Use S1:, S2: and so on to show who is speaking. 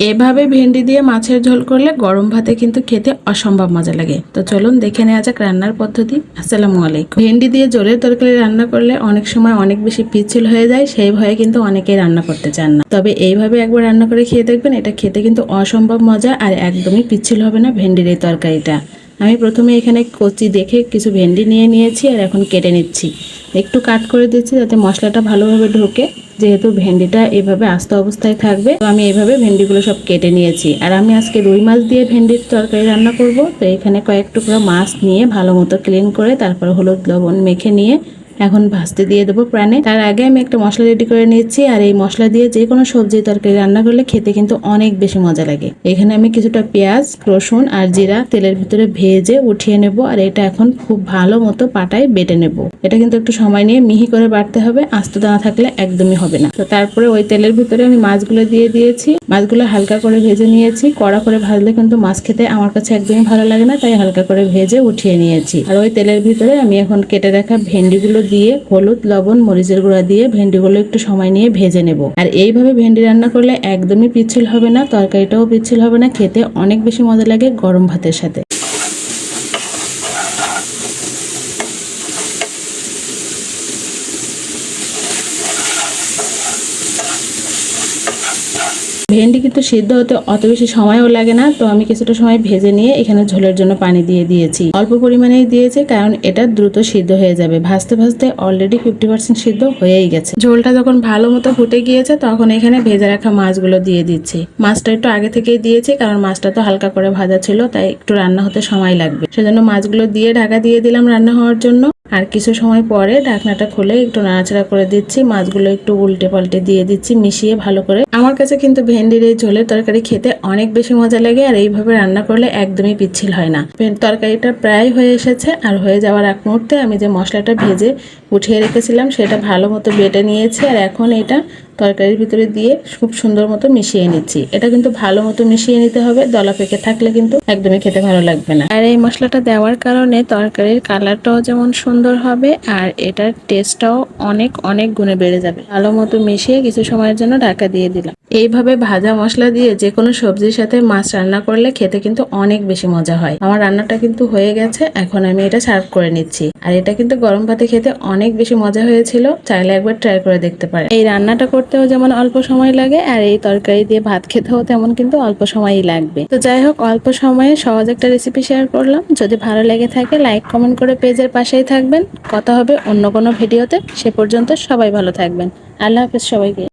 S1: এভাবে ভেন্ডি দিয়ে মাছের ঝোল করলে গরম ভাতে কিন্তু খেতে অসম্ভব মজা লাগে। তো চলুন দেখে নেওয়া যাক রান্নার পদ্ধতি। আসসালামু আলাইকুম। ভেন্ডি দিয়ে ঝোলের তরকারি রান্না করলে অনেক সময় অনেক বেশি পিচ্ছিল হয়ে যায়, সেই ভয়ে কিন্তু অনেকেই রান্না করতে চান না। তবে এইভাবে একবার রান্না করে খেয়ে দেখবেন, এটা খেতে কিন্তু অসম্ভব মজা আর একদমই পিচ্ছিল হবে না ভেন্ডির এই তরকারিটা। আমি প্রথমে এখানে কচি দেখে কিছু ভেন্ডি নিয়ে নিয়েছি আর এখন কেটে নিচ্ছি। একটু কাট করে দিচ্ছি যাতে মশলাটা ভালোভাবে ঢোকে। যেহেতু ভেন্ডিটা এভাবে আস্ত অবস্থায় থাকবে, তো আমি এভাবে ভেন্ডিগুলো সব কেটে নিয়েছি। আর আমি আজকে রুই মাছ দিয়ে ভেন্ডির তরকারি রান্না করব। তো এখানে কয়েক টুকরা মাছ নিয়ে ভালো মতো ক্লিন করে তারপর হলুদ লবণ মেখে নিয়ে এখন ভাজতে দিয়ে দেবো প্যানে। তার আগে আমি একটা মশলা রেডি করে নিচ্ছি, আর এই মশলা দিয়ে যে কোনো সবজি তরকারি রান্না করলে খেতে কিন্তু অনেক বেশি মজা লাগে। এখানে আমি কিছুটা পেঁয়াজ, রসুন আর জিরা তেলের ভিতরে ভেজে উঠিয়ে নেব, আর এটা এখন খুব ভালো মতো পাটায় বেটে নেব। এটা কিন্তু একটু সময় নিয়ে মিহি করে বাটতে হবে, আস্ত না থাকলে একদমই হবে না। তো তারপরে ওই তেলের ভিতরে আমি মাছগুলো দিয়ে দিয়েছি। মাছগুলো হালকা করে ভেজে নিয়েছি। কড়া করে ভাজলে কিন্তু মাছ খেতে আমার কাছে একদমই ভালো লাগে না, তাই হালকা করে ভেজে উঠিয়ে নিয়েছি। আর ওই তেলের ভিতরে আমি এখন কেটে রাখা ভেন্ডিগুলো দিয়ে হলুদ লবণ মরিচের গুঁড়া দিয়ে ভেন্ডিগুলো একটু সময় নিয়ে ভেজে নেব। আর এইভাবে ভেন্ডি রান্না করলে একদমই পিচ্ছিল হবে না, তরকারিটাও পিচ্ছিল হবে না, খেতে অনেক বেশি মজা লাগে গরম ভাতের সাথে। ভেন্ডি কিন্তু সিদ্ধ হতে অত বেশি সময়ও লাগে না। তো আমি কিছুটা সময় ভেজে নিয়ে এখানে ঝোলের জন্য পানি দিয়ে দিয়েছি। অল্প পরিমাণেই দিয়েছি, কারণ এটা দ্রুত সিদ্ধ হয়ে যাবে। ভাজতে ভাজতে অলরেডি 50% সিদ্ধ হয়েই গেছে। ঝোলটা যখন ভালো মতো ফুটে গিয়েছে তখন এখানে ভেজে রাখা মাছগুলো দিয়ে দিচ্ছি। মাছটা একটু আগে থেকেই দিয়েছি, কারণ মাছটা তো হালকা করে ভাজা ছিল, তাই একটু রান্না হতে সময় লাগবে। সেজন্য মাছগুলো দিয়ে ঢাকা দিয়ে দিলাম রান্না হওয়ার জন্য। আর কিছু সময় পরে ঢাকনাটা খুলে একটু নাড়াচাড়া করে দিচ্ছি। মাছগুলো একটু উল্টে পাল্টে দিয়ে দিচ্ছি মিশিয়ে ভালো করে। আমার কাছে কিন্তু ভেন্ডির এই ঝোলের তরকারি খেতে অনেক বেশি মজা লাগে, আর এইভাবে রান্না করলে একদমই পিচ্ছিল হয় না। তরকারিটা প্রায় হয়ে এসেছে, আর হয়ে যাওয়ার এক মুহূর্তে আমি যে মশলাটা ভেজে উঠিয়ে রেখেছিলাম সেটা ভালো মতো বেটে নিয়েছি, আর এখন এটা তরকারির ভিতরে দিয়ে খুব সুন্দর মতো মিশিয়ে নিচ্ছি। এটা কিন্তু ভালো মতো মিশিয়ে নিতে হবে, দলা পেকে থাকলে কিন্তু একদমই খেতে ভালো লাগবে না। আর এই মশলাটা দেওয়ার কারণে তরকারির কালারটাও যেমন সুন্দর হবে, আর এটার টেস্টটাও অনেক অনেক গুণে বেড়ে যাবে। ভালো মতো মিশিয়ে কিছু সময়ের জন্য ঢাকা দিয়ে দিলাম। এইভাবে ভাজা মশলা দিয়ে যে কোনো সবজির সাথে মাছ রান্না করলে খেতে কিন্তু অনেক বেশি মজা হয়। আমার রান্নাটা কিন্তু হয়ে গেছে, এখন আমি এটা সার্ভ করে নিচ্ছি। আর এটা কিন্তু গরম ভাতে খেতে অনেক বেশি মজা হয়েছিল, চাইলে একবার ট্রাই করে দেখতে পারে। এই রান্নাটা করতেও যেমন অল্প সময় লাগে, আর এই তরকারি দিয়ে ভাত খেতেও তেমন কিন্তু অল্প সময়ই লাগবে। তো যাই হোক, অল্প সময়ে সহজ একটা রেসিপি শেয়ার করলাম। যদি ভালো লেগে থাকে লাইক কমেন্ট করে পেজের পাশেই থাকবেন। কথা হবে অন্য কোনো ভিডিওতে। সে পর্যন্ত সবাই ভালো থাকবেন। আল্লাহ হাফেজ সবাইকে।